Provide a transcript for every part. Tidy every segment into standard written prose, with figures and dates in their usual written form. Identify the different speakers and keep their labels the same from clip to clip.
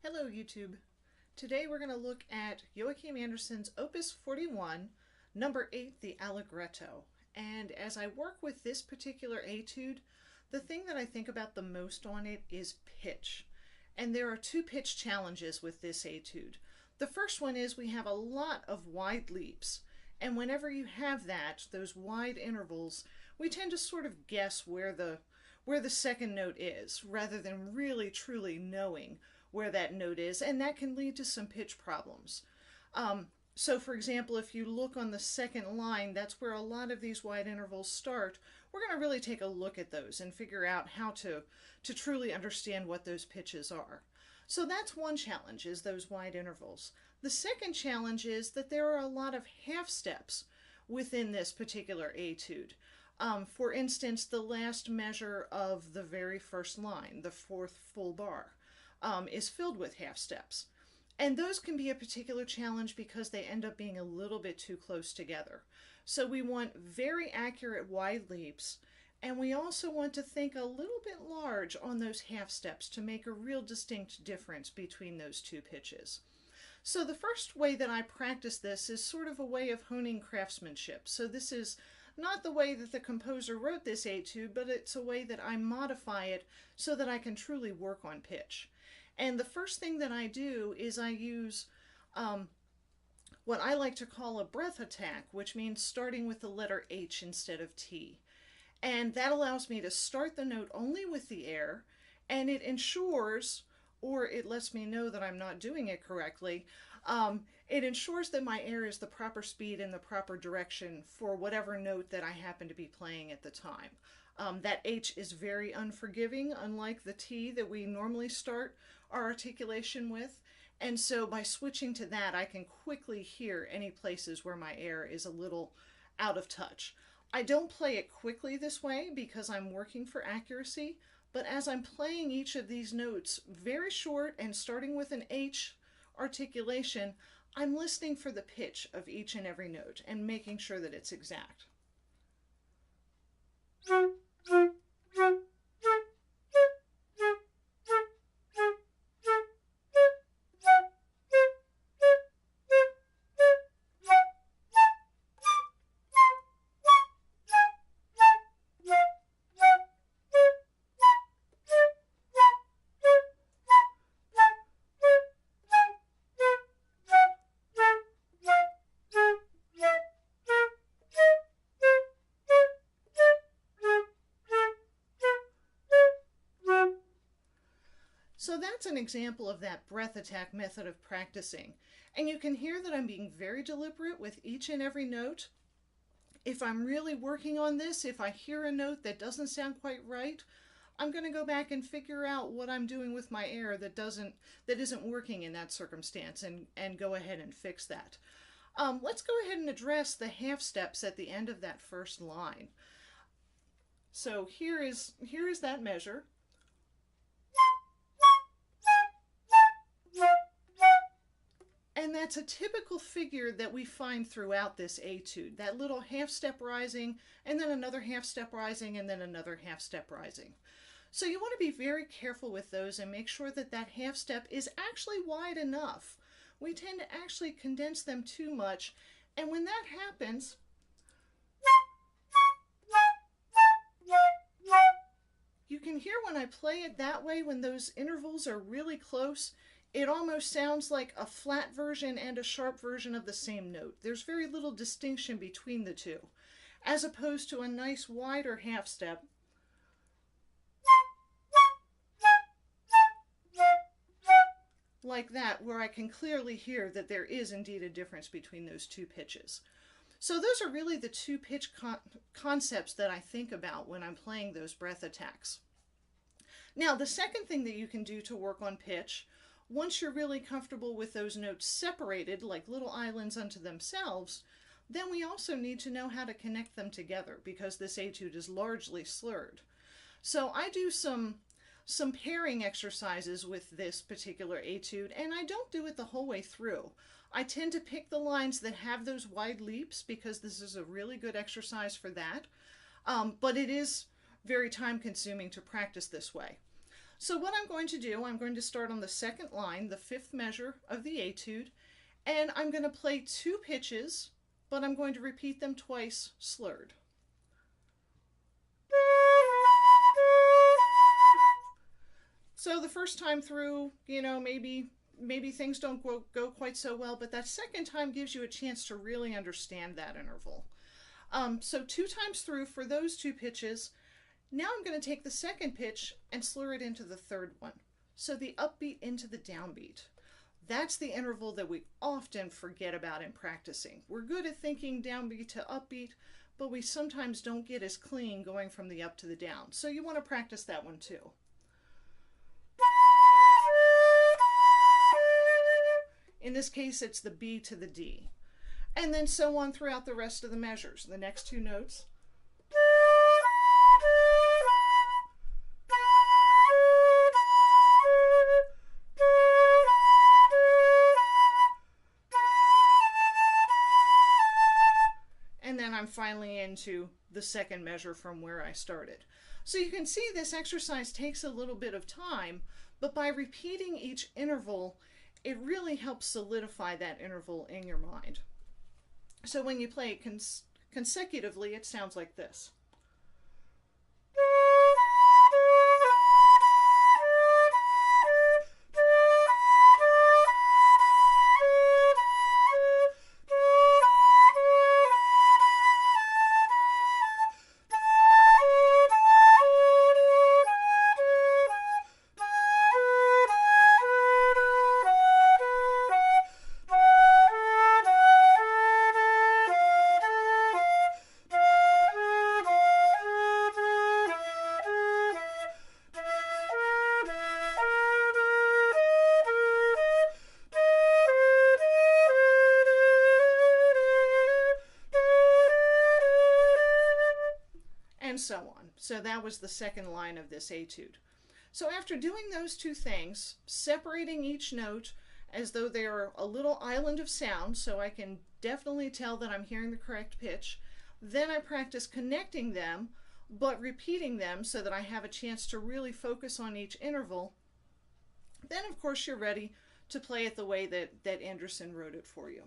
Speaker 1: Hello YouTube. Today we're going to look at Joachim Andersen's Opus 41, number 8, the Allegretto. And as I work with this particular etude, the thing that I think about the most on it is pitch. And there are two pitch challenges with this etude. The first one is we have a lot of wide leaps. And whenever you have that, those wide intervals, we tend to sort of guess where the second note is, rather than really truly knowing where that note is, and that can lead to some pitch problems. So for example, if you look on the second line, that's where a lot of these wide intervals start. We're going to really take a look at those and figure out how to truly understand what those pitches are. So that's one challenge, is those wide intervals. The second challenge is that there are a lot of half steps within this particular etude. For instance, the last measure of the very first line, the fourth full bar, is filled with half steps. And those can be a particular challenge because they end up being a little bit too close together. So we want very accurate wide leaps, and we also want to think a little bit large on those half steps to make a real distinct difference between those two pitches. So the first way that I practice this is sort of a way of honing craftsmanship. So this is not the way that the composer wrote this etude, but it's a way that I modify it so that I can truly work on pitch. And the first thing that I do is I use what I like to call a breath attack, which means starting with the letter H instead of T. And that allows me to start the note only with the air, and it ensures, or it lets me know that I'm not doing it correctly, it ensures that my air is the proper speed and the proper direction for whatever note that I happen to be playing at the time. That H is very unforgiving, unlike the T that we normally start our articulation with. And so by switching to that, I can quickly hear any places where my air is a little out of touch. I don't play it quickly this way because I'm working for accuracy, but as I'm playing each of these notes very short and starting with an H articulation, I'm listening for the pitch of each and every note and making sure that it's exact. So that's an example of that breath attack method of practicing. And you can hear that I'm being very deliberate with each and every note. If I'm really working on this, if I hear a note that doesn't sound quite right, I'm going to go back and figure out what I'm doing with my air that isn't working in that circumstance, and go ahead and fix that. Let's go ahead and address the half steps at the end of that first line. So here is that measure. And that's a typical figure that we find throughout this etude, that little half step rising, and then another half step rising, and then another half step rising. So you want to be very careful with those and make sure that that half step is actually wide enough. We tend to actually condense them too much, and when that happens, you can hear when I play it that way, when those intervals are really close, it almost sounds like a flat version and a sharp version of the same note. There's very little distinction between the two, as opposed to a nice wider half step like that, where I can clearly hear that there is indeed a difference between those two pitches. So those are really the two pitch concepts that I think about when I'm playing those breath attacks. Now, the second thing that you can do to work on pitch, once you're really comfortable with those notes separated like little islands unto themselves, then we also need to know how to connect them together, because this etude is largely slurred. So I do some pairing exercises with this particular etude, and I don't do it the whole way through. I tend to pick the lines that have those wide leaps because this is a really good exercise for that, but it is very time consuming to practice this way. So what I'm going to do, I'm going to start on the second line, the fifth measure of the etude, and I'm going to play two pitches, but I'm going to repeat them twice slurred. So the first time through, maybe things don't go quite so well, but that second time gives you a chance to really understand that interval. So 2 times through for those 2 pitches. Now I'm going to take the second pitch and slur it into the third one. So the upbeat into the downbeat. That's the interval that we often forget about in practicing. We're good at thinking downbeat to upbeat, but we sometimes don't get as clean going from the up to the down. So you want to practice that one too. In this case, it's the B to the D. And then so on throughout the rest of the measures. The next 2 notes. And then I'm finally into the second measure from where I started. So you can see this exercise takes a little bit of time, but by repeating each interval, it really helps solidify that interval in your mind. So when you play it consecutively, it sounds like this. And so on. So that was the second line of this etude. So after doing those 2 things, separating each note as though they are a little island of sound, so I can definitely tell that I'm hearing the correct pitch, then I practice connecting them, but repeating them so that I have a chance to really focus on each interval. Then of course you're ready to play it the way that Andersen wrote it for you.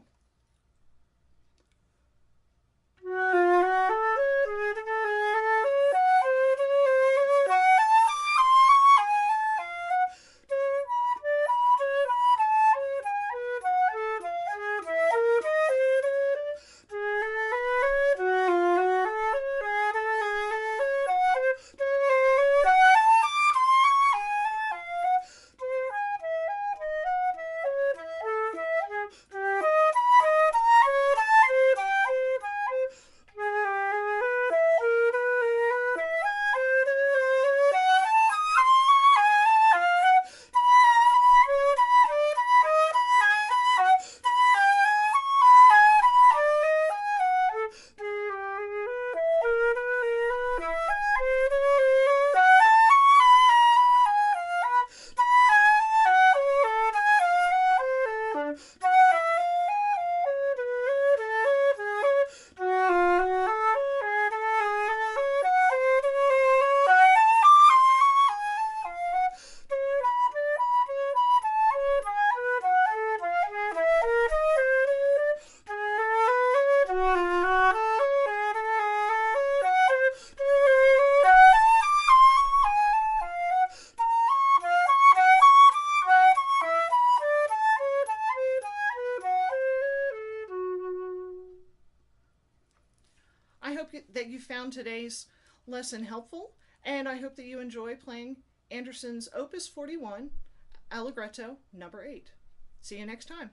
Speaker 1: I hope that you found today's lesson helpful, and I hope that you enjoy playing Andersen's Opus 41, Allegretto, number 8. See you next time.